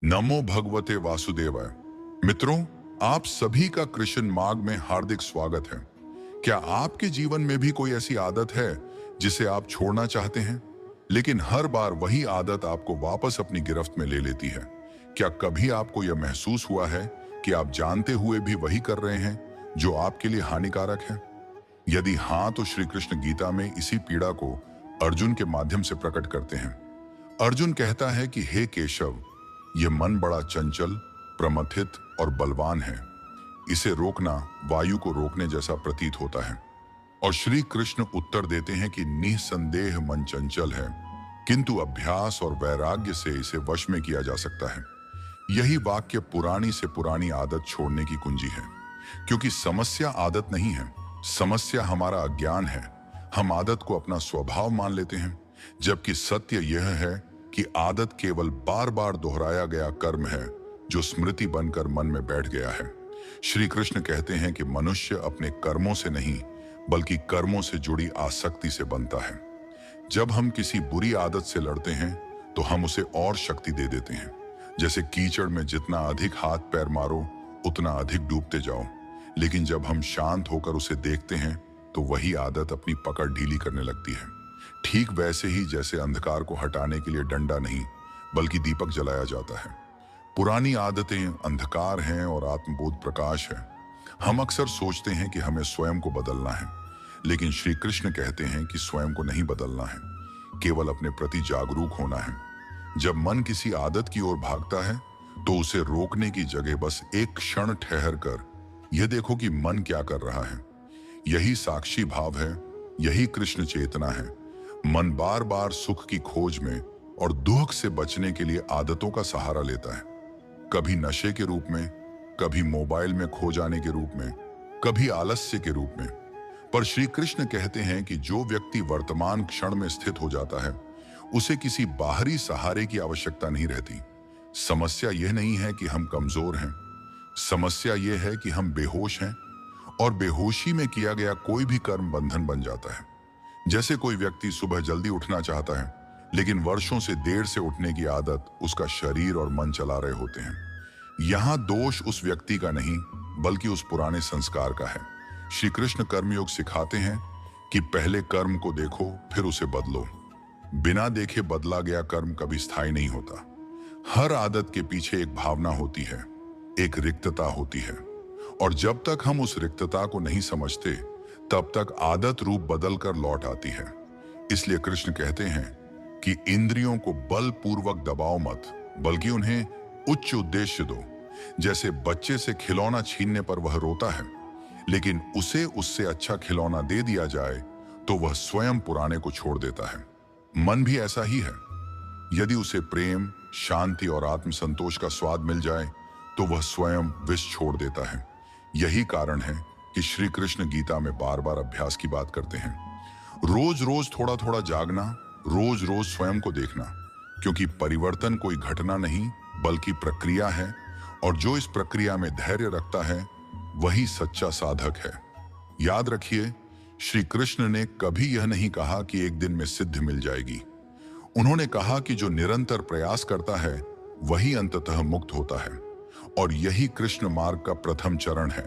नमो भगवते वासुदेवाय। मित्रों, आप सभी का कृष्ण मार्ग में हार्दिक स्वागत है। क्या आपके जीवन में भी कोई ऐसी आदत है जिसे आप छोड़ना चाहते हैं, लेकिन हर बार वही आदत आपको वापस अपनी गिरफ्त में ले लेती है? क्या कभी आपको यह महसूस हुआ है कि आप जानते हुए भी वही कर रहे हैं जो आपके लिए हानिकारक है? यदि हाँ, तो श्री कृष्ण गीता में इसी पीड़ा को अर्जुन के माध्यम से प्रकट करते हैं। अर्जुन कहता है कि हे केशव, यह मन बड़ा चंचल, प्रमथित और बलवान है। इसे रोकना वायु को रोकने जैसा प्रतीत होता है। और श्री कृष्ण उत्तर देते हैं कि निसंदेह मन चंचल है, किंतु अभ्यास और वैराग्य से इसे वश में किया जा सकता है। यही वाक्य पुरानी से पुरानी आदत छोड़ने की कुंजी है। क्योंकि समस्या आदत नहीं है, समस्या हमारा अज्ञान है। हम आदत को अपना स्वभाव मान लेते हैं, जबकि सत्य यह है कि आदत केवल बार बार दोहराया गया कर्म है जो स्मृति बनकर मन में बैठ गया है। श्री कृष्ण कहते हैं कि मनुष्य अपने कर्मों से नहीं, बल्कि कर्मों से जुड़ी आसक्ति से बनता है। जब हम किसी बुरी आदत से लड़ते हैं तो हम उसे और शक्ति दे देते हैं। जैसे कीचड़ में जितना अधिक हाथ पैर मारो, उतना अधिक डूबते जाओ। लेकिन जब हम शांत होकर उसे देखते हैं तो वही आदत अपनी पकड़ ढीली करने लगती है। ठीक वैसे ही जैसे अंधकार को हटाने के लिए डंडा नहीं, बल्कि दीपक जलाया जाता है। पुरानी आदतें अंधकार हैं और आत्मबोध प्रकाश है। हम अक्सर सोचते हैं कि हमें स्वयं को बदलना है, लेकिन श्री कृष्ण कहते हैं कि स्वयं को नहीं बदलना है, केवल अपने प्रति जागरूक होना है। जब मन किसी आदत की ओर भागता है तो उसे रोकने की जगह बस एक क्षण ठहर कर यह देखो कि मन क्या कर रहा है। यही साक्षी भाव है, यही कृष्ण चेतना है। मन बार बार सुख की खोज में और दुख से बचने के लिए आदतों का सहारा लेता है। कभी नशे के रूप में, कभी मोबाइल में खो जाने के रूप में, कभी आलस्य के रूप में। पर श्री कृष्ण कहते हैं कि जो व्यक्ति वर्तमान क्षण में स्थित हो जाता है, उसे किसी बाहरी सहारे की आवश्यकता नहीं रहती। समस्या यह नहीं है कि हम कमजोर हैं, समस्या यह है कि हम बेहोश हैं, और बेहोशी में किया गया कोई भी कर्म बंधन बन जाता है। जैसे कोई व्यक्ति सुबह जल्दी उठना चाहता है, लेकिन वर्षों से देर से उठने की आदत उसका शरीर और मन चला रहे होते हैं। यहां दोष उस व्यक्ति का नहीं, बल्कि उस पुराने संस्कार का है। श्री कृष्ण कर्मयोग सिखाते हैं कि पहले कर्म को देखो, फिर उसे बदलो। बिना देखे बदला गया कर्म कभी स्थायी नहीं होता। हर आदत के पीछे एक भावना होती है, एक रिक्तता होती है, और जब तक हम उस रिक्तता को नहीं समझते, तब तक आदत रूप बदलकर लौट आती है। इसलिए कृष्ण कहते हैं कि इंद्रियों को बलपूर्वक दबाओ मत, बल्कि उन्हें उच्च उद्देश्य दो। जैसे बच्चे से खिलौना छीनने पर वह रोता है, लेकिन उसे उससे अच्छा खिलौना दे दिया जाए तो वह स्वयं पुराने को छोड़ देता है। मन भी ऐसा ही है। यदि उसे प्रेम, शांति और आत्मसंतोष का स्वाद मिल जाए तो वह स्वयं विष छोड़ देता है। यही कारण है कि श्री कृष्ण गीता में बार बार अभ्यास की बात करते हैं। रोज रोज थोड़ा थोड़ा जागना, रोज रोज स्वयं को देखना, क्योंकि परिवर्तन कोई घटना नहीं, बल्कि प्रक्रिया है। और जो इस प्रक्रिया में धैर्य रखता है, वही सच्चा साधक है। याद रखिए, श्री कृष्ण ने कभी यह नहीं कहा कि एक दिन में सिद्धि मिल जाएगी। उन्होंने कहा कि जो निरंतर प्रयास करता है वही अंततः मुक्त होता है। और यही कृष्ण मार्ग का प्रथम चरण है।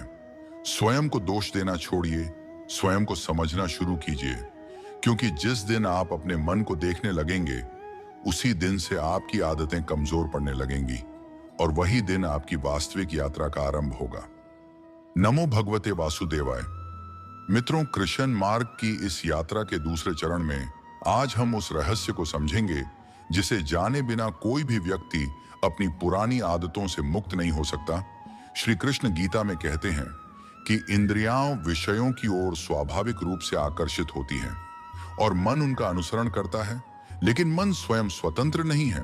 स्वयं को दोष देना छोड़िए, स्वयं को समझना शुरू कीजिए, क्योंकि जिस दिन आप अपने मन को देखने लगेंगे, उसी दिन से आपकी आदतें कमजोर पड़ने लगेंगी, और वही दिन आपकी वास्तविक यात्रा का आरंभ होगा। नमो भगवते वासुदेवाय। मित्रों, कृष्ण मार्ग की इस यात्रा के दूसरे चरण में आज हम उस रहस्य को समझेंगे जिसे जाने बिना कोई भी व्यक्ति अपनी पुरानी आदतों से मुक्त नहीं हो सकता। श्री कृष्ण गीता में कहते हैं कि इंद्रियां विषयों की ओर स्वाभाविक रूप से आकर्षित होती हैं और मन उनका अनुसरण करता है, लेकिन मन स्वयं स्वतंत्र नहीं है,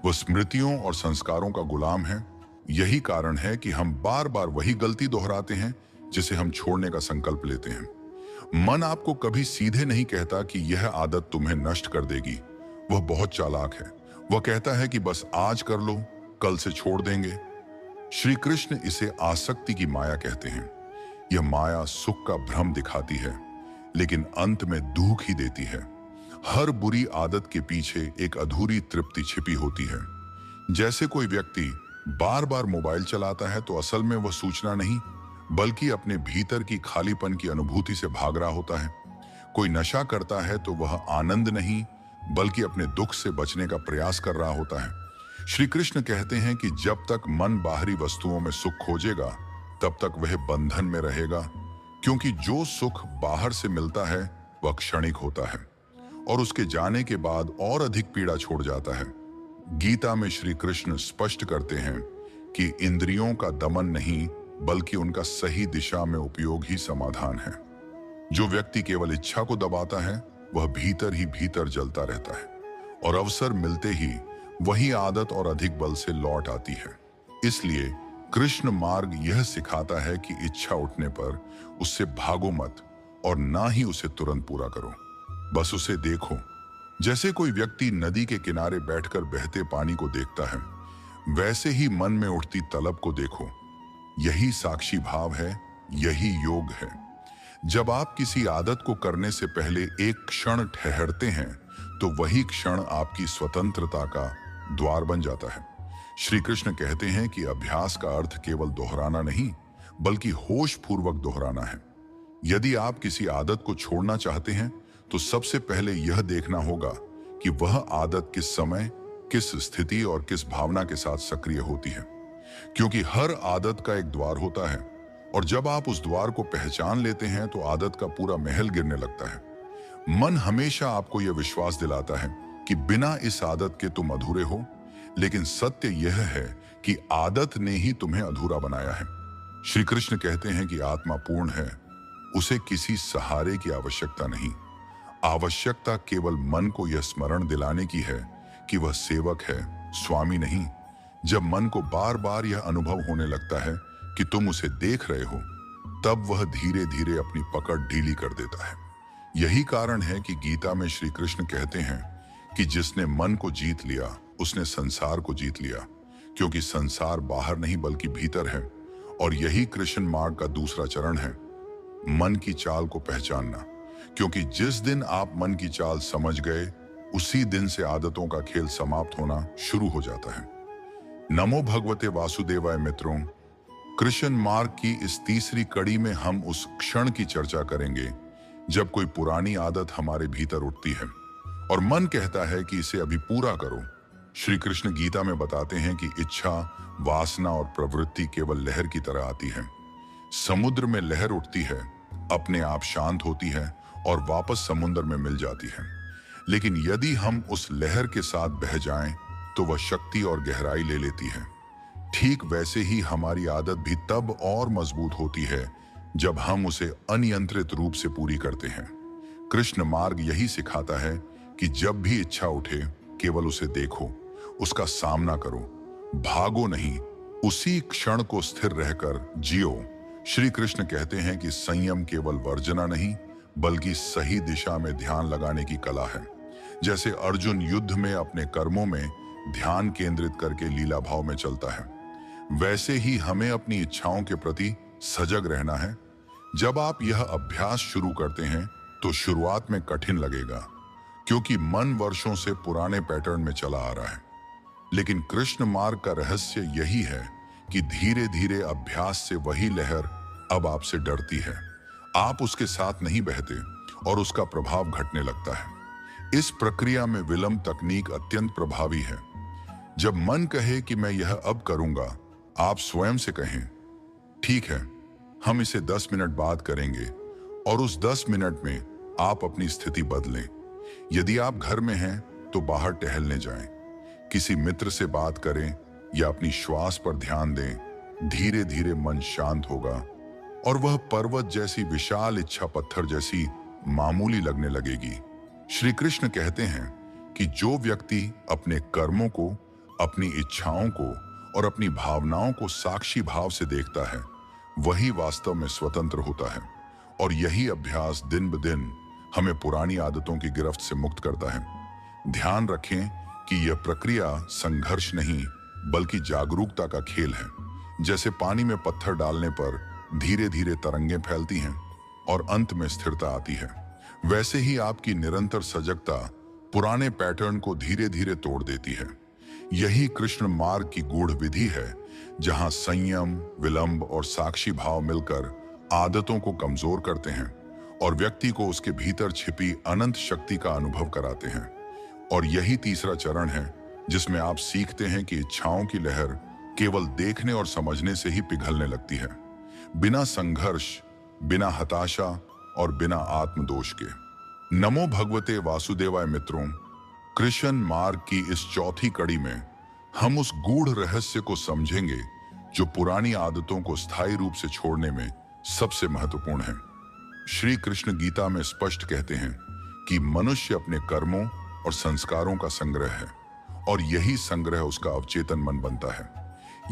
वह स्मृतियों और संस्कारों का गुलाम है। यही कारण है कि हम बार बार वही गलती दोहराते हैं जिसे हम छोड़ने का संकल्प लेते हैं। मन आपको कभी सीधे नहीं कहता कि यह आदत तुम्हें नष्ट कर देगी। वह बहुत चालाक है। वह कहता है कि बस आज कर लो, कल से छोड़ देंगे। श्री कृष्ण इसे आसक्ति की माया कहते हैं। यह माया सुख का भ्रम दिखाती है, लेकिन अंत में दुख ही देती है। हर बुरी आदत के पीछे एक अधूरी तृप्ति छिपी होती है। जैसे कोई व्यक्ति बार बार मोबाइल चलाता है तो असल में वह सूचना नहीं बल्कि अपने भीतर की खालीपन की अनुभूति से भाग रहा होता है। कोई नशा करता है तो वह आनंद नहीं बल्कि अपने दुख से बचने का प्रयास कर रहा होता है। श्री कृष्ण कहते हैं कि जब तक मन बाहरी वस्तुओं में सुख खोजेगा तब तक वह बंधन में रहेगा, क्योंकि जो सुख बाहर से मिलता है वह क्षणिक होता है और उसके जाने के बाद और अधिक पीड़ा छोड़ जाता है। गीता में श्री कृष्ण स्पष्ट करते हैं कि इंद्रियों का दमन नहीं बल्कि उनका सही दिशा में उपयोग ही समाधान है। जो व्यक्ति केवल इच्छा को दबाता है वह भीतर ही भीतर जलता रहता है और अवसर मिलते ही वही आदत और अधिक बल से लौट आती है। इसलिए कृष्ण मार्ग यह सिखाता है कि इच्छा उठने पर उससे भागो मत और ना ही उसे तुरंत पूरा करो, बस उसे देखो। जैसे कोई व्यक्ति नदी के किनारे बैठकर बहते पानी को देखता है, वैसे ही मन में उठती तलब को देखो। यही साक्षी भाव है, यही योग है। जब आप किसी आदत को करने से पहले एक क्षण ठहरते हैं तो वही क्षण आपकी स्वतंत्रता का द्वार बन जाता है। श्री कृष्ण कहते हैं कि अभ्यास का अर्थ केवल दोहराना नहीं बल्कि होश पूर्वक दोहराना है। यदि आप किसी आदत को छोड़ना चाहते हैं तो सबसे पहले यह देखना होगा कि वह आदत किस समय, किस स्थिति और किस भावना के साथ सक्रिय होती है, क्योंकि हर आदत का एक द्वार होता है और जब आप उस द्वार को पहचान लेते हैं तो आदत का पूरा महल गिरने लगता है। मन हमेशा आपको यह विश्वास दिलाता है कि बिना इस आदत के तुम अधूरे हो, लेकिन सत्य यह है कि आदत ने ही तुम्हें अधूरा बनाया है। श्री कृष्ण कहते हैं कि आत्मा पूर्ण है, उसे किसी सहारे की आवश्यकता नहीं। आवश्यकता केवल मन को यह स्मरण दिलाने की है कि वह सेवक है, स्वामी नहीं। जब मन को बार बार यह अनुभव होने लगता है कि तुम उसे देख रहे हो, तब वह धीरे धीरे अपनी पकड़ ढीली कर देता है। यही कारण है कि गीता में श्री कृष्ण कहते हैं कि जिसने मन को जीत लिया उसने संसार को जीत लिया, क्योंकि संसार बाहर नहीं बल्कि भीतर है। और यही कृष्ण मार्ग का दूसरा चरण है, मन की चाल को पहचानना, क्योंकि जिस दिन आप मन की चाल समझ गए उसी दिन से आदतों का खेल समाप्त होना शुरू हो जाता है। नमो भगवते वासुदेवाय। मित्रों, कृष्ण मार्ग की इस तीसरी कड़ी में हम उस क्षण की चर्चा करेंगे जब कोई पुरानी आदत हमारे भीतर उठती है और मन कहता है कि इसे अभी पूरा करो। श्री कृष्ण गीता में बताते हैं कि इच्छा, वासना और प्रवृत्ति केवल लहर की तरह आती है। समुद्र में लहर उठती है, अपने आप शांत होती है और वापस समुद्र में मिल जाती है। लेकिन यदि हम उस लहर के साथ बह जाएं, तो वह शक्ति और गहराई ले लेती है। ठीक वैसे ही हमारी आदत भी तब और मजबूत होती है जब हम उसे अनियंत्रित रूप से पूरी करते हैं। कृष्ण मार्ग यही सिखाता है कि जब भी इच्छा उठे केवल उसे देखो, उसका सामना करो, भागो नहीं, उसी क्षण को स्थिर रहकर जियो। श्री कृष्ण कहते हैं कि संयम केवल वर्जना नहीं बल्कि सही दिशा में ध्यान लगाने की कला है। जैसे अर्जुन युद्ध में अपने कर्मों में ध्यान केंद्रित करके लीला भाव में चलता है, वैसे ही हमें अपनी इच्छाओं के प्रति सजग रहना है। जब आप यह अभ्यास शुरू करते हैं तो शुरुआत में कठिन लगेगा, क्योंकि मन वर्षों से पुराने पैटर्न में चला आ रहा है। लेकिन कृष्ण मार्ग का रहस्य यही है कि धीरे धीरे अभ्यास से वही लहर अब आपसे डरती है। आप उसके साथ नहीं बहते और उसका प्रभाव घटने लगता है। इस प्रक्रिया में विलंब तकनीक अत्यंत प्रभावी है। जब मन कहे कि मैं यह अब करूंगा, आप स्वयं से कहें, ठीक है, हम इसे 10 मिनट बाद करेंगे, और उस 10 मिनट में आप अपनी स्थिति बदलें। यदि आप घर में हैं तो बाहर टहलने जाएं, किसी मित्र से बात करें या अपनी श्वास पर ध्यान दें। धीरे धीरे मन शांत होगा और वह पर्वत जैसी विशाल इच्छा पत्थर जैसी मामूली लगने लगेगी। श्री कृष्ण कहते हैं कि जो व्यक्ति अपने कर्मों को, अपनी इच्छाओं को और अपनी भावनाओं को साक्षी भाव से देखता है, वही वास्तव में स्वतंत्र होता है। और यही अभ्यास दिन ब दिन हमें पुरानी आदतों की गिरफ्त से मुक्त करता है। ध्यान रखें कि यह प्रक्रिया संघर्ष नहीं बल्कि जागरूकता का खेल है। जैसे पानी में पत्थर डालने पर धीरे धीरे तरंगें फैलती हैं और अंत में स्थिरता आती है, वैसे ही आपकी निरंतर सजगता पुराने पैटर्न को धीरे धीरे तोड़ देती है। यही कृष्ण मार्ग की गूढ़ विधि है, जहां संयम, विलंब और साक्षी भाव मिलकर आदतों को कमजोर करते हैं और व्यक्ति को उसके भीतर छिपी अनंत शक्ति का अनुभव कराते हैं। और यही तीसरा चरण है, जिसमें आप सीखते हैं कि इच्छाओं की लहर केवल देखने और समझने से ही पिघलने लगती है, बिना संघर्ष, बिना हताशा और बिना आत्मदोष के। नमो भगवते वासुदेवाय मित्रों, कृष्ण मार्ग की इस चौथी कड़ी में हम उस गूढ़ रहस्य को समझेंगे जो पुरानी आदतों को स्थायी रूप से छोड़ने में सबसे महत्वपूर्ण है। श्री कृष्ण गीता में स्पष्ट कहते हैं कि मनुष्य अपने कर्मों और संस्कारों का संग्रह है और यही संग्रह उसका अवचेतन मन बनता है।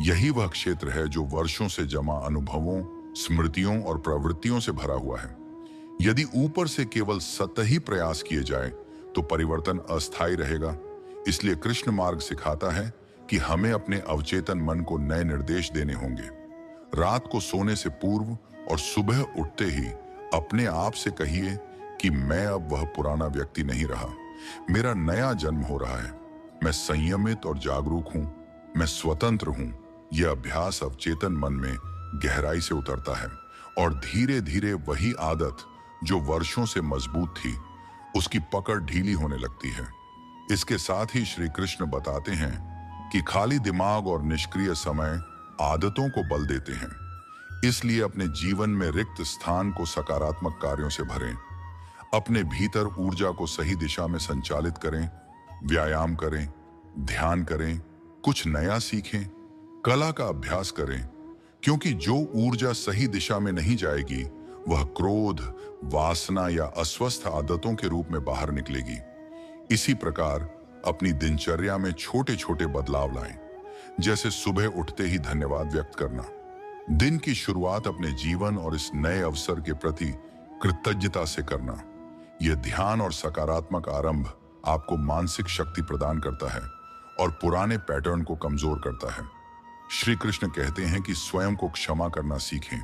यही वह क्षेत्र है जो वर्षों से जमा अनुभवों, स्मृतियों और प्रवृत्तियों से भरा हुआ है। यदि ऊपर से केवल सतही प्रयास किए जाए तो परिवर्तन अस्थायी रहेगा। इसलिए कृष्ण मार्ग सिखाता है कि हमें अपने अवचेतन मन को नए निर्देश देने होंगे। रात को सोने से पूर्व और सुबह उठते ही अपने आप से कहिए कि मैं अब वह पुराना व्यक्ति नहीं रहा, मेरा नया जन्म हो रहा है, मैं संयमित और जागरूक हूं, मैं स्वतंत्र हूं। यह अभ्यास अवचेतन मन में गहराई से उतरता है और धीरे धीरे वही आदत जो वर्षों से मजबूत थी, उसकी पकड़ ढीली होने लगती है। इसके साथ ही श्री कृष्ण बताते हैं कि खाली दिमाग और निष्क्रिय समय आदतों को बल देते हैं। इसलिए अपने जीवन में रिक्त स्थान को सकारात्मक कार्यों से भरें, अपने भीतर ऊर्जा को सही दिशा में संचालित करें, व्यायाम करें, ध्यान करें, कुछ नया सीखें, कला का अभ्यास करें, क्योंकि जो ऊर्जा सही दिशा में नहीं जाएगी वह क्रोध, वासना या अस्वस्थ आदतों के रूप में बाहर निकलेगी। इसी प्रकार अपनी दिनचर्या में छोटे छोटे बदलाव लाएं, जैसे सुबह उठते ही धन्यवाद व्यक्त करना, दिन की शुरुआत अपने जीवन और इस नए अवसर के प्रति कृतज्ञता से करना। यह ध्यान और सकारात्मक आरंभ आपको मानसिक शक्ति प्रदान करता है और पुराने पैटर्न को कमजोर करता है। श्री कृष्ण कहते हैं कि स्वयं को क्षमा करना सीखें।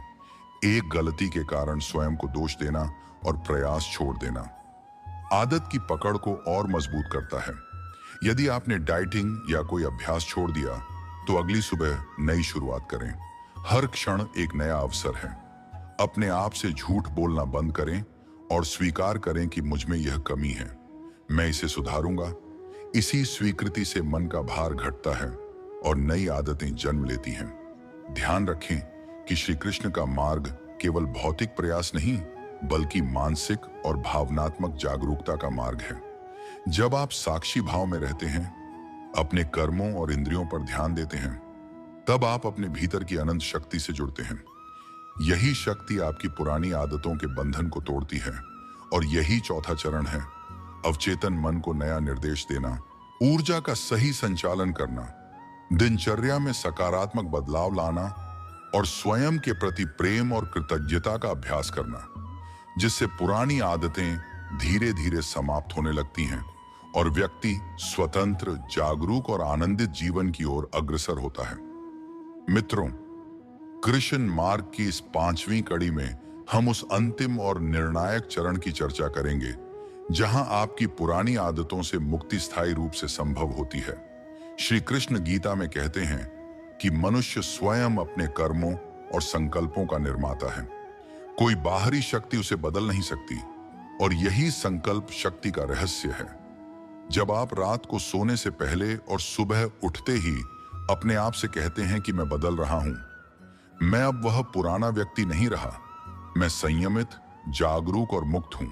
एक गलती के कारण स्वयं को दोष देना और प्रयास छोड़ देना आदत की पकड़ को और मजबूत करता है। यदि आपने डाइटिंग या कोई अभ्यास छोड़ दिया तो अगली सुबह नई शुरुआत करें। हर क्षण एक नया अवसर है। अपने आप से झूठ बोलना बंद करें और स्वीकार करें कि मुझ में यह कमी है, मैं इसे सुधारूंगा। इसी स्वीकृति से मन का भार घटता है और नई आदतें जन्म लेती हैं। ध्यान रखें कि श्री कृष्ण का मार्ग केवल भौतिक प्रयास नहीं, बल्कि मानसिक और भावनात्मक जागरूकता का मार्ग है। जब आप साक्षी भाव में रहते हैं, अपने कर्मों और इंद्रियों पर ध्यान देते हैं, तब आप अपने भीतर की अनंत शक्ति से जुड़ते हैं। यही शक्ति आपकी पुरानी आदतों के बंधन को तोड़ती है और यही चौथा चरण है, अवचेतन मन को नया निर्देश देना, ऊर्जा का सही संचालन करना, दिनचर्या में सकारात्मक बदलाव लाना और स्वयं के प्रति प्रेम और कृतज्ञता का अभ्यास करना, जिससे पुरानी आदतें धीरे धीरे समाप्त होने लगती हैं और व्यक्ति स्वतंत्र, जागरूक और आनंदित जीवन की ओर अग्रसर होता है। मित्रों, कृष्ण मार्ग की इस 5वीं कड़ी में हम उस अंतिम और निर्णायक चरण की चर्चा करेंगे, जहां आपकी पुरानी आदतों से मुक्ति स्थायी रूप से संभव होती है। श्री कृष्ण गीता में कहते हैं कि मनुष्य स्वयं अपने कर्मों और संकल्पों का निर्माता है। कोई बाहरी शक्ति उसे बदल नहीं सकती और यही संकल्प शक्ति का रहस्य है। जब आप रात को सोने से पहले और सुबह उठते ही अपने आप से कहते हैं कि मैं बदल रहा हूं, मैं अब वह पुराना व्यक्ति नहीं रहा, मैं संयमित, जागरूक और मुक्त हूं,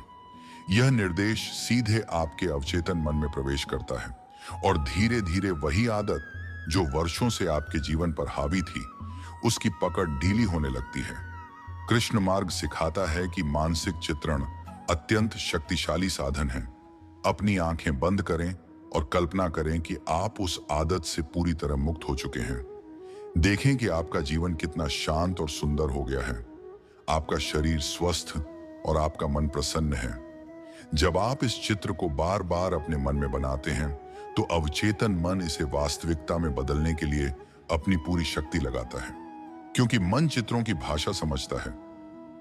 यह निर्देश सीधे आपके अवचेतन मन में प्रवेश करता है और धीरे धीरे वही आदत जो वर्षों से आपके जीवन पर हावी थी, उसकी पकड़ ढीली होने लगती है। कृष्ण मार्ग सिखाता है कि मानसिक चित्रण अत्यंत शक्तिशाली साधन है। अपनी आंखें बंद करें और कल्पना करें कि आप उस आदत से पूरी तरह मुक्त हो चुके हैं। देखें कि आपका जीवन कितना शांत और सुंदर हो गया है। आपका शरीर स्वस्थ और आपका मन प्रसन्न है। जब आप इस चित्र को बार बार अपने मन में बनाते हैं तो अवचेतन मन इसे वास्तविकता में बदलने के लिए अपनी पूरी शक्ति लगाता है, क्योंकि मन चित्रों की भाषा समझता है,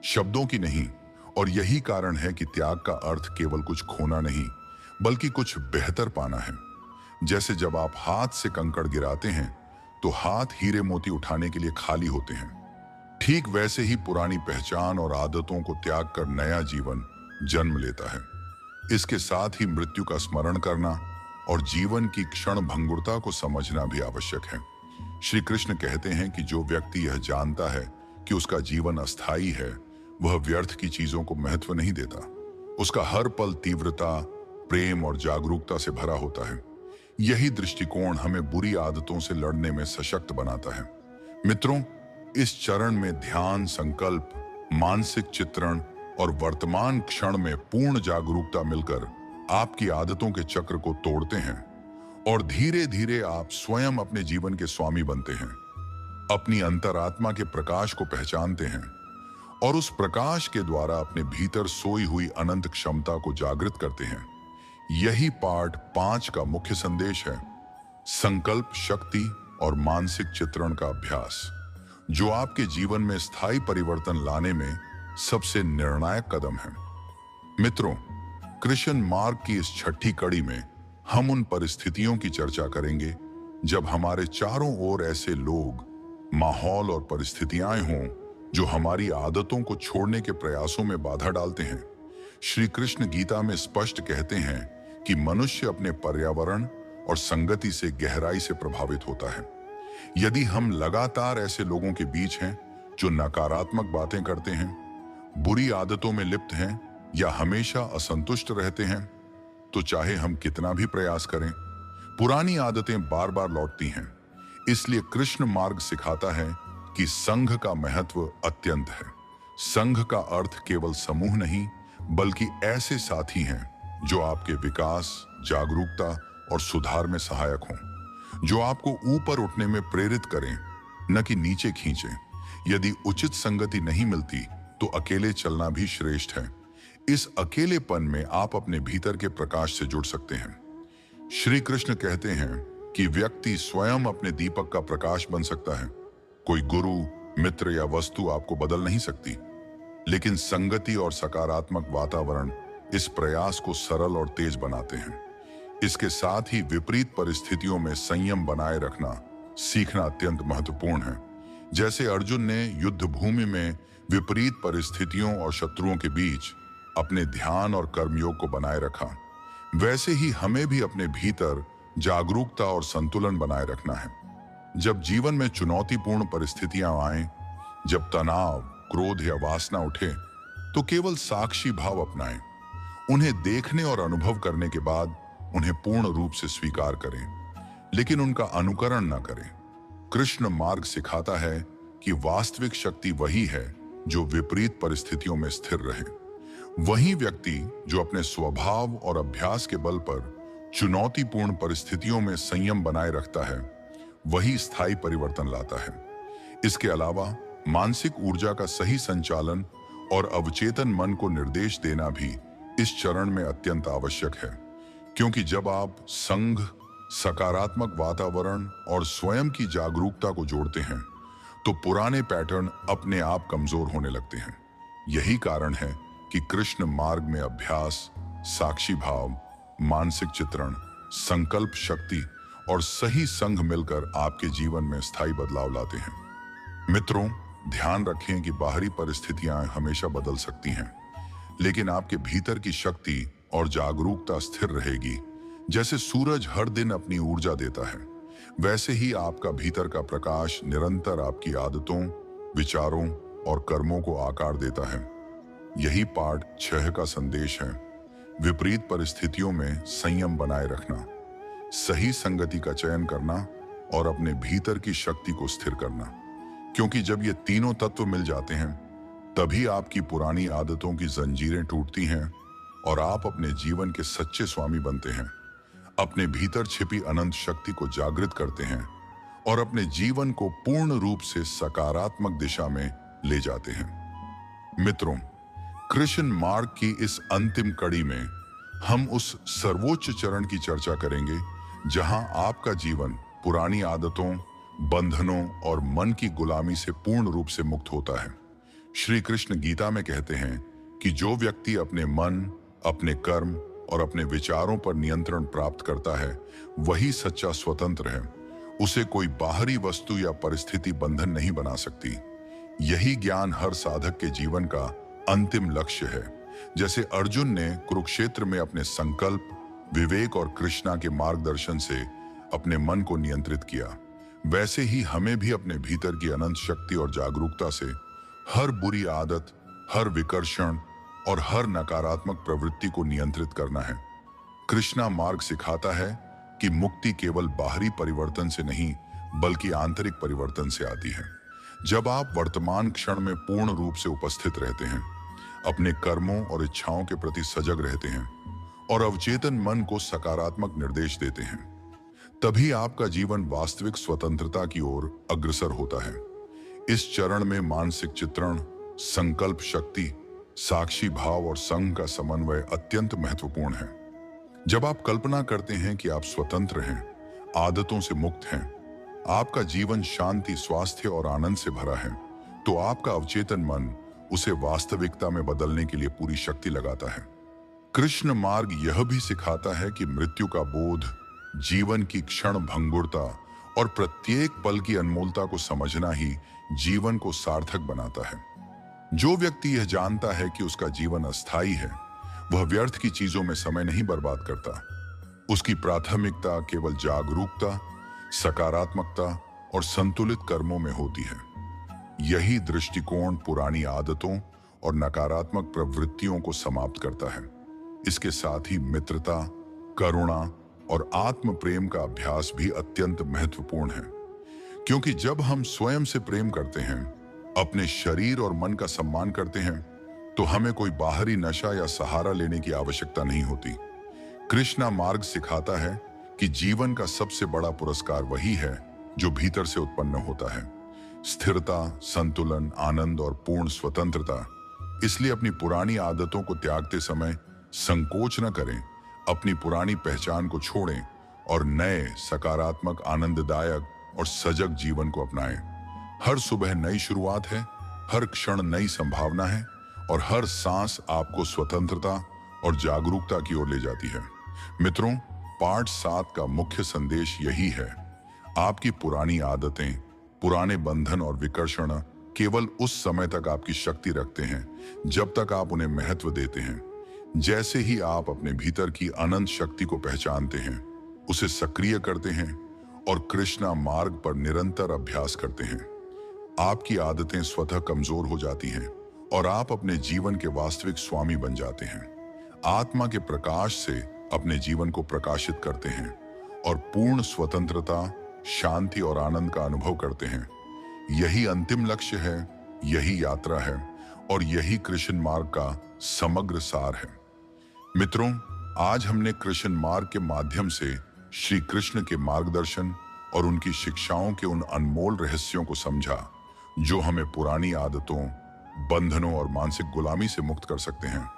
शब्दों की नहीं। और यही कारण है कि त्याग का अर्थ केवल कुछ खोना नहीं, बल्कि कुछ बेहतर पाना है। जैसे जब आप हाथ से कंकड़ गिराते हैं तो हाथ हीरे मोती उठाने के लिए खाली होते हैं, ठीक वैसे ही पुरानी पहचान और आदतों को त्याग कर नया जीवन जन्म लेता है। इसके साथ ही मृत्यु का स्मरण करना और जीवन की क्षण भंगुरता को समझना भी आवश्यक है। श्री कृष्ण कहते हैं कि जो व्यक्ति यह जानता है कि उसका जीवन अस्थायी है, वह व्यर्थ की चीजों को महत्व नहीं देता। उसका हर पल तीव्रता, प्रेम और जागरूकता से भरा होता है। यही दृष्टिकोण हमें बुरी आदतों से लड़ने में सशक्त बनाता है। मित्रों, इस चरण में ध्यान, संकल्प, मानसिक चित्रण और वर्तमान क्षण में पूर्ण जागरूकता मिलकर आपकी आदतों के चक्र को तोड़ते हैं और धीरे धीरे आप स्वयं अपने जीवन के स्वामी बनते हैं। अपनी अंतरात्मा के प्रकाश को पहचानते हैं और उस प्रकाश के द्वारा अपने भीतर सोई हुई अनंत क्षमता को जागृत करते हैं। यही पाठ 5 का मुख्य संदेश है, संकल्प शक्ति और मानसिक चित्रण का अभ्यास, जो आपके जीवन में स्थायी परिवर्तन लाने में सबसे निर्णायक कदम है। मित्रों, कृष्ण मार्ग की इस छठी कड़ी में हम उन परिस्थितियों की चर्चा करेंगे जब हमारे चारों ओर ऐसे लोग, माहौल और परिस्थितियां हों जो हमारी आदतों को छोड़ने के प्रयासों में बाधा डालते हैं। श्री कृष्ण गीता में स्पष्ट कहते हैं कि मनुष्य अपने पर्यावरण और संगति से गहराई से प्रभावित होता है। यदि हम लगातार ऐसे लोगों के बीच हैं जो नकारात्मक बातें करते हैं, बुरी आदतों में लिप्त हैं या हमेशा असंतुष्ट रहते हैं, तो चाहे हम कितना भी प्रयास करें, पुरानी आदतें बार बार लौटती हैं। इसलिए कृष्ण मार्ग सिखाता है कि संघ का महत्व अत्यंत है। संघ का अर्थ केवल समूह नहीं, बल्कि ऐसे साथी हैं जो आपके विकास, जागरूकता और सुधार में सहायक हों, जो आपको ऊपर उठने में प्रेरित करें, न कि नीचे खींचें। यदि उचित संगति नहीं मिलती तो अकेले चलना भी श्रेष्ठ है। इस अकेलेपन में आप अपने भीतर के प्रकाश से जुड़ सकते हैं। श्री कृष्ण कहते हैं कि व्यक्ति स्वयं अपने दीपक का प्रकाश बन सकता है। कोई गुरु, मित्र या वस्तु आपको बदल नहीं सकती, लेकिन संगति और सकारात्मक वातावरण इस प्रयास को सरल और तेज बनाते हैं। इसके साथ ही विपरीत परिस्थितियों में संयम बनाए रखना सीखना अत्यंत महत्वपूर्ण है। जैसे अर्जुन ने युद्ध भूमि में विपरीत परिस्थितियों और शत्रुओं के बीच अपने ध्यान और कर्मयोग को बनाए रखा, वैसे ही हमें भी अपने भीतर जागरूकता और संतुलन बनाए रखना है। जब जीवन में चुनौतीपूर्ण परिस्थितियां आएं, जब तनाव, क्रोध या वासना उठे, तो केवल साक्षी भाव अपनाएं। उन्हें देखने और अनुभव करने के बाद उन्हें पूर्ण रूप से स्वीकार करें, लेकिन उनका अनुकरण न करें। कृष्ण मार्ग सिखाता है कि वास्तविक शक्ति वही है जो विपरीत परिस्थितियों में स्थिर रहे। वही व्यक्ति जो अपने स्वभाव और अभ्यास के बल पर चुनौतीपूर्ण परिस्थितियों में संयम बनाए रखता है, वही स्थायी परिवर्तन लाता है। इसके अलावा मानसिक ऊर्जा का सही संचालन और अवचेतन मन को निर्देश देना भी इस चरण में अत्यंत आवश्यक है, क्योंकि जब आप संघ, सकारात्मक वातावरण और स्वयं की जागरूकता को जोड़ते हैं, तो पुराने पैटर्न अपने आप कमजोर होने लगते हैं। यही कारण है कि कृष्ण मार्ग में अभ्यास, साक्षी भाव, मानसिक चित्रण, संकल्प शक्ति और सही संघ मिलकर आपके जीवन में स्थायी बदलाव लाते हैं। मित्रों, ध्यान रखें कि बाहरी परिस्थितियां हमेशा बदल सकती हैं, लेकिन आपके भीतर की शक्ति और जागरूकता स्थिर रहेगी। जैसे सूरज हर दिन अपनी ऊर्जा देता है, वैसे ही आपका भीतर का प्रकाश निरंतर आपकी आदतों, विचारों और कर्मों को आकार देता है। यही पाठ 6 का संदेश है, विपरीत परिस्थितियों में संयम बनाए रखना, सही संगति का चयन करना और अपने भीतर की शक्ति को स्थिर करना। क्योंकि जब ये तीनों तत्व मिल जाते हैं, तभी आपकी पुरानी आदतों की जंजीरें टूटती हैं और आप अपने जीवन के सच्चे स्वामी बनते हैं। अपने भीतर छिपी अनंत शक्ति को जागृत करते हैं और अपने जीवन को पूर्ण रूप से सकारात्मक दिशा में ले जाते हैं। मित्रों, कृष्ण मार्ग की इस अंतिम कड़ी में हम उस सर्वोच्च चरण की चर्चा करेंगे जहां आपका जीवन पुरानी आदतों, बंधनों और मन की गुलामी से पूर्ण रूप से मुक्त होता है। श्री कृष्ण गीता में कहते हैं कि जो व्यक्ति अपने मन, अपने कर्म और अपने विचारों पर नियंत्रण प्राप्त करता है, वही सच्चा स्वतंत्र है। उसे कोई बाहरी वस्तु या परिस्थिति बंधन नहीं बना सकती। यही ज्ञान हर साधक के जीवन का अंतिम लक्ष्य है। जैसे अर्जुन ने कुरुक्षेत्र में अपने संकल्प, विवेक और कृष्णा के मार्गदर्शन से अपने मन को नियंत्रित किया, वैसे ही हमें भी अपने भीतर की अनंत शक्ति और जागरूकता से हर बुरी आदत, हर विकर्षण और हर नकारात्मक प्रवृत्ति को नियंत्रित करना है। कृष्णा मार्ग सिखाता है कि मुक्ति केवल बाहरी परिवर्तन से नहीं, बल्कि आंतरिक परिवर्तन से आती है। जब आप वर्तमान क्षण में पूर्ण रूप से उपस्थित रहते हैं, अपने कर्मों और इच्छाओं के प्रति सजग रहते हैं और अवचेतन मन को सकारात्मक निर्देश देते हैं, तभी आपका जीवन वास्तविक स्वतंत्रता की ओर अग्रसर होता है। इस चरण में मानसिक चित्रण, संकल्प शक्ति, साक्षी भाव और संग का समन्वय अत्यंत महत्वपूर्ण है। जब आप कल्पना करते हैं कि आप स्वतंत्र हैं, आदतों से मुक्त हैं, आपका जीवन शांति, स्वास्थ्य और आनंद से भरा है, तो आपका अवचेतन मन उसे वास्तविकता में बदलने के लिए पूरी शक्ति लगाता है। कृष्ण मार्ग यह भी सिखाता है कि मृत्यु का बोध, जीवन की क्षण भंगुरता और प्रत्येक पल की अनमोलता को समझना ही जीवन को सार्थक बनाता है। जो व्यक्ति यह जानता है कि उसका जीवन अस्थायी है, वह व्यर्थ की चीजों में समय नहीं बर्बाद करता। उसकी प्राथमिकता केवल जागरूकता, सकारात्मकता और संतुलित कर्मों में होती है। यही दृष्टिकोण पुरानी आदतों और नकारात्मक प्रवृत्तियों को समाप्त करता है। इसके साथ ही मित्रता, करुणा और आत्म प्रेम का अभ्यास भी अत्यंत महत्वपूर्ण है, क्योंकि जब हम स्वयं से प्रेम करते हैं, अपने शरीर और मन का सम्मान करते हैं, तो हमें कोई बाहरी नशा या सहारा लेने की आवश्यकता नहीं होती। कृष्णा मार्ग सिखाता है कि जीवन का सबसे बड़ा पुरस्कार वही है जो भीतर से उत्पन्न होता है। स्थिरता, संतुलन, आनंद और पूर्ण स्वतंत्रता। इसलिए अपनी पुरानी आदतों को त्यागते समय संकोच न करें, अपनी पुरानी पहचान को छोड़ें और नए, सकारात्मक, आनंददायक और सजग जीवन को अपनाएं। हर सुबह नई शुरुआत है, हर क्षण नई संभावना है और हर सांस आपको स्वतंत्रता और जागरूकता की ओर ले जाती है। मित्रों, पाठ 7 का मुख्य संदेश यही है। आपकी पुरानी आदतें, पुराने बंधन और विकर्षण केवल उस समय तक आपकी शक्ति रखते हैं जब तक आप उन्हें महत्व देते हैं। जैसे ही आप अपने भीतर की अनंत शक्ति को पहचानते हैं, उसे सक्रिय करते हैं और कृष्णा मार्ग पर निरंतर अभ्यास करते हैं, आपकी आदतें स्वतः कमजोर हो जाती हैं और आप अपने जीवन के वास्तविक स्वामी बन जाते हैं। आत्मा के प्रकाश से अपने जीवन को प्रकाशित करते हैं और पूर्ण स्वतंत्रता, शांति और आनंद का अनुभव करते हैं। यही अंतिम लक्ष्य है, यही यात्रा है और यही कृष्ण मार्ग का समग्र सार है। मित्रों, आज हमने कृष्ण मार्ग के माध्यम से श्री कृष्ण के मार्गदर्शन और उनकी शिक्षाओं के उन अनमोल रहस्यों को समझा जो हमें पुरानी आदतों, बंधनों और मानसिक गुलामी से मुक्त कर सकते हैं।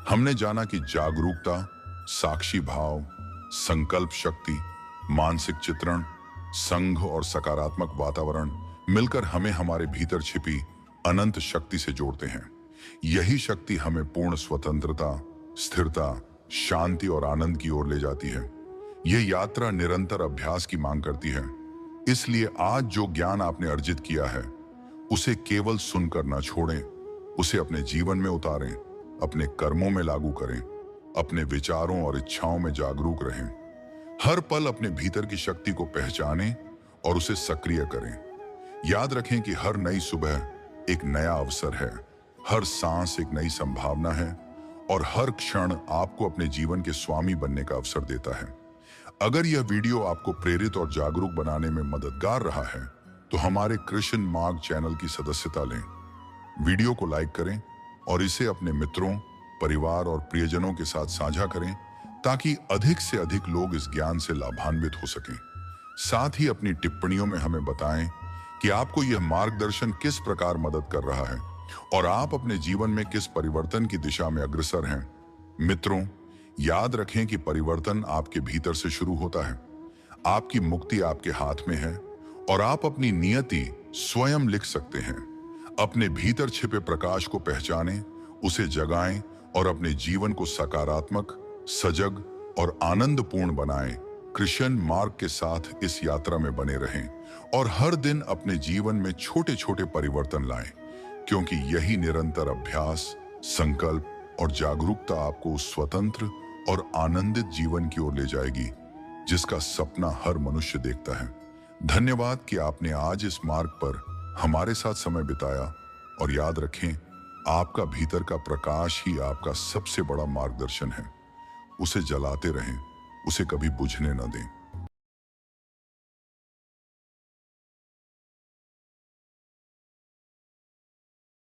हमने जाना कि जागरूकता, साक्षी भाव, संकल्प शक्ति, मानसिक चित्रण, संघ और सकारात्मक वातावरण मिलकर हमें हमारे भीतर छिपी अनंत शक्ति से जोड़ते हैं। यही शक्ति हमें पूर्ण स्वतंत्रता, स्थिरता, शांति और आनंद की ओर ले जाती है। यह यात्रा निरंतर अभ्यास की मांग करती है। इसलिए आज जो ज्ञान आपने अर्जित किया है, उसे केवल सुनकर न छोड़ें, उसे अपने जीवन में उतारें, अपने कर्मों में लागू करें, अपने विचारों और इच्छाओं में जागरूक रहें। हर पल अपने भीतर की शक्ति को पहचानें और उसे सक्रिय करें। याद रखें कि हर नई सुबह एक नया अवसर है, हर सांस एक नई संभावना है और हर क्षण आपको अपने जीवन के स्वामी बनने का अवसर देता है। अगर यह वीडियो आपको प्रेरित और जागरूक बनाने में मददगार रहा है, तो हमारे कृष्ण मार्ग चैनल की सदस्यता लें। वीडियो को लाइक करें और इसे अपने मित्रों, परिवार और प्रियजनों के साथ साझा करें ताकि अधिक से अधिक लोग इस ज्ञान से लाभान्वित हो सकें। साथ ही अपनी टिप्पणियों में हमें बताएं कि आपको यह मार्गदर्शन किस प्रकार मदद कर रहा है और आप अपने जीवन में किस परिवर्तन की दिशा में अग्रसर हैं। मित्रों, याद रखें कि परिवर्तन आपके भीतर से शुरू होता है। आपकी मुक्ति आपके हाथ में है और आप अपनी नियति स्वयं लिख सकते हैं। अपने भीतर छिपे प्रकाश को पहचानें, उसे जगाएं और अपने जीवन को सकारात्मक, सजग और आनंदपूर्ण बनाएं। कृष्ण मार्ग के साथ इस यात्रा में बने रहें और हर दिन अपने जीवन में छोटे छोटे परिवर्तन लाएं, क्योंकि यही निरंतर अभ्यास, संकल्प और जागरूकता आपको उस स्वतंत्र और आनंदित जीवन की ओर ले जाएगी जिसका सपना हर मनुष्य देखता है। धन्यवाद कि आपने आज इस मार्ग पर हमारे साथ समय बिताया, और याद रखें, आपका भीतर का प्रकाश ही आपका सबसे बड़ा मार्गदर्शन है। उसे जलाते रहें, उसे कभी बुझने न दें।